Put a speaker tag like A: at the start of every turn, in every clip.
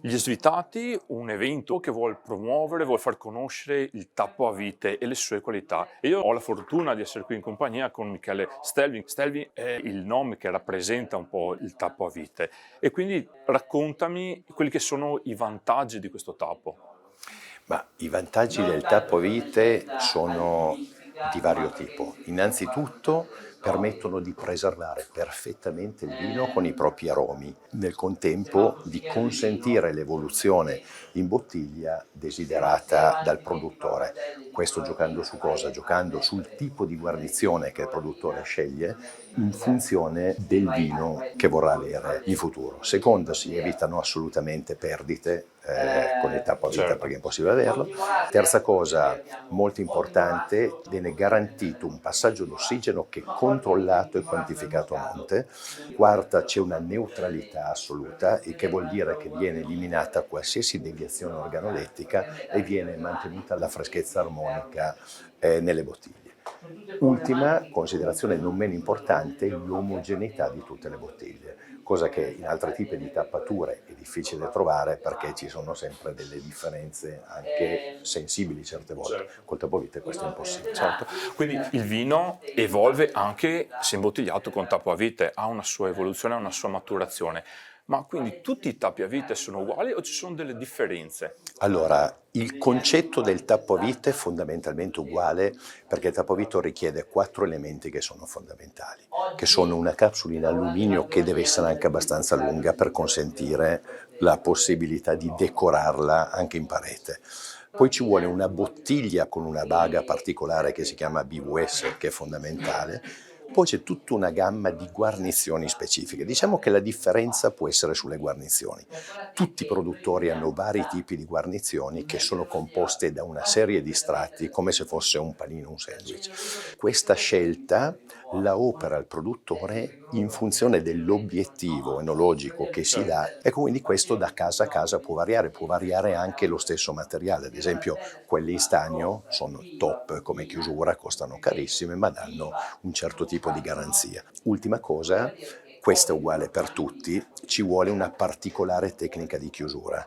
A: Gli Svitati, un evento che vuol promuovere, vuol far conoscere il tappo a vite e le sue qualità. E io ho la fortuna di essere qui in compagnia con Michele Stelvin. Stelvin è il nome che rappresenta un po' il tappo a vite. E quindi raccontami quelli che sono i vantaggi di questo tappo.
B: Ma i vantaggi del tappo a vite sono di vario tipo. Innanzitutto permettono di preservare perfettamente il vino con i propri aromi, nel contempo di consentire l'evoluzione in bottiglia desiderata dal produttore. Questo giocando su cosa? Giocando sul tipo di guarnizione che il produttore sceglie in funzione del vino che vorrà avere in futuro. Secondo, si evitano assolutamente perdite con il tappo a vita,
A: Certo.
B: perché è impossibile averlo. Terza cosa molto importante, viene garantito un passaggio d'ossigeno che è controllato e quantificato a monte. Quarta, c'è una neutralità assoluta, il che vuol dire che viene eliminata qualsiasi deviazione organolettica e viene mantenuta la freschezza armonica nelle bottiglie. Ultima considerazione non meno importante, l'omogeneità di tutte le bottiglie, cosa che in altri tipi di tappature è difficile trovare perché ci sono sempre delle differenze anche sensibili certe volte.
A: Certo.
B: Col tappo a vite questo è impossibile.
A: Certo, quindi il vino evolve anche se imbottigliato con tappo a vite, ha una sua evoluzione, ha una sua maturazione. Ma quindi tutti i tappi a vite sono uguali o ci sono delle differenze?
B: Allora, il concetto del tappo a vite è fondamentalmente uguale perché il tappo a vite richiede 4 elementi che sono fondamentali, che sono una capsula in alluminio che deve essere anche abbastanza lunga per consentire la possibilità di decorarla anche in parete. Poi ci vuole una bottiglia con una baga particolare che si chiama BVS, che è fondamentale. Poi c'è tutta una gamma di guarnizioni specifiche. Diciamo che la differenza può essere sulle guarnizioni. Tutti i produttori hanno vari tipi di guarnizioni che sono composte da una serie di strati, come se fosse un panino, un sandwich. Questa scelta la opera il produttore in funzione dell'obiettivo enologico che si dà e quindi questo da casa a casa può variare anche lo stesso materiale. Ad esempio quelle in stagno sono top come chiusura, costano carissime ma danno un certo tipo di garanzia. Ultima cosa, questa è uguale per tutti, ci vuole una particolare tecnica di chiusura,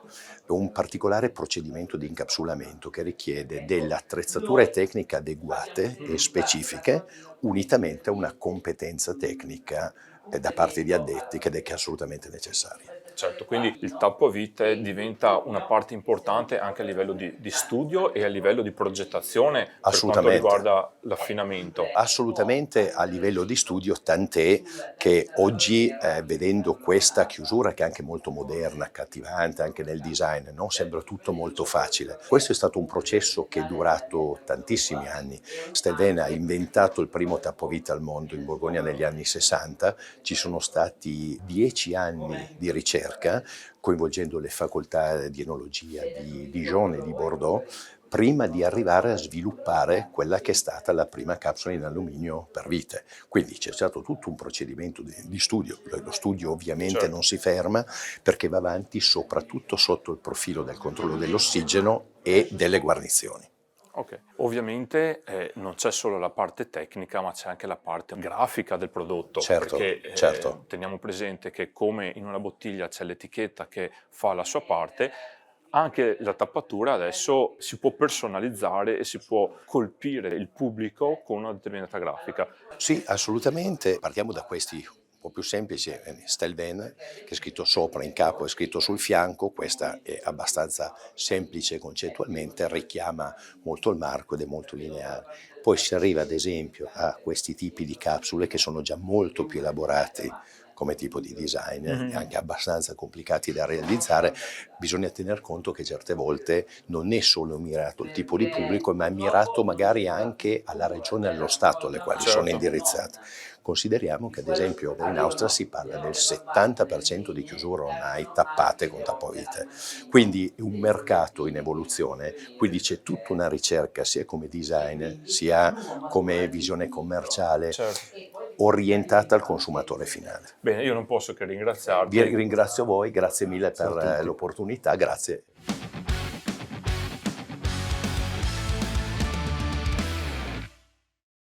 B: un particolare procedimento di incapsulamento che richiede delle attrezzature tecniche adeguate e specifiche unitamente a una competenza tecnica da parte di addetti che è assolutamente necessaria.
A: Certo, quindi il tappo a vite diventa una parte importante anche a livello di studio e a livello di progettazione per quanto
B: Assolutamente.
A: riguarda l'affinamento.
B: Assolutamente a livello di studio, tant'è che oggi vedendo questa chiusura che è anche molto moderna, accattivante anche nel design, no? Sembra tutto molto facile. Questo è stato un processo che è durato tantissimi anni. Stelvin ha inventato il primo tappovite al mondo in Borgogna negli anni 60, ci sono stati 10 anni di ricerca coinvolgendo le facoltà di enologia di Dijon e di Bordeaux prima di arrivare a sviluppare quella che è stata la prima capsula in alluminio per vite. Quindi c'è stato tutto un procedimento di studio. Lo studio ovviamente
A: Certo.
B: non si ferma perché va avanti soprattutto sotto il profilo del controllo dell'ossigeno e delle guarnizioni.
A: Ok, ovviamente non c'è solo la parte tecnica, ma c'è anche la parte grafica del prodotto,
B: Certo,
A: perché
B: certo.
A: teniamo presente che come in una bottiglia c'è l'etichetta che fa la sua parte, anche la tappatura adesso si può personalizzare e si può colpire il pubblico con una determinata grafica.
B: Sì, assolutamente. Partiamo da questi un po' più semplici, Stelvin, che è scritto sopra, in capo è scritto sul fianco, questa è abbastanza semplice concettualmente, richiama molto il marco ed è molto lineare. Poi si arriva ad esempio a questi tipi di capsule che sono già molto più elaborati come tipo di design e
A: Mhm.
B: anche abbastanza complicati da realizzare, bisogna tener conto che certe volte non è solo mirato il tipo di pubblico, ma è mirato magari anche alla regione e allo Stato alle quali sono
A: Certo.
B: indirizzate. Consideriamo che ad esempio in Austria si parla del 70% di chiusure ormai tappate con tappovite, quindi è un mercato in evoluzione, quindi c'è tutta una ricerca sia come design sia come visione commerciale
A: Certo.
B: orientata al consumatore finale.
A: Bene, io non posso che
B: Vi
A: ringraziarti.
B: ringrazio voi, grazie mille
A: Grazie a
B: per
A: tutti.
B: l'opportunità, grazie.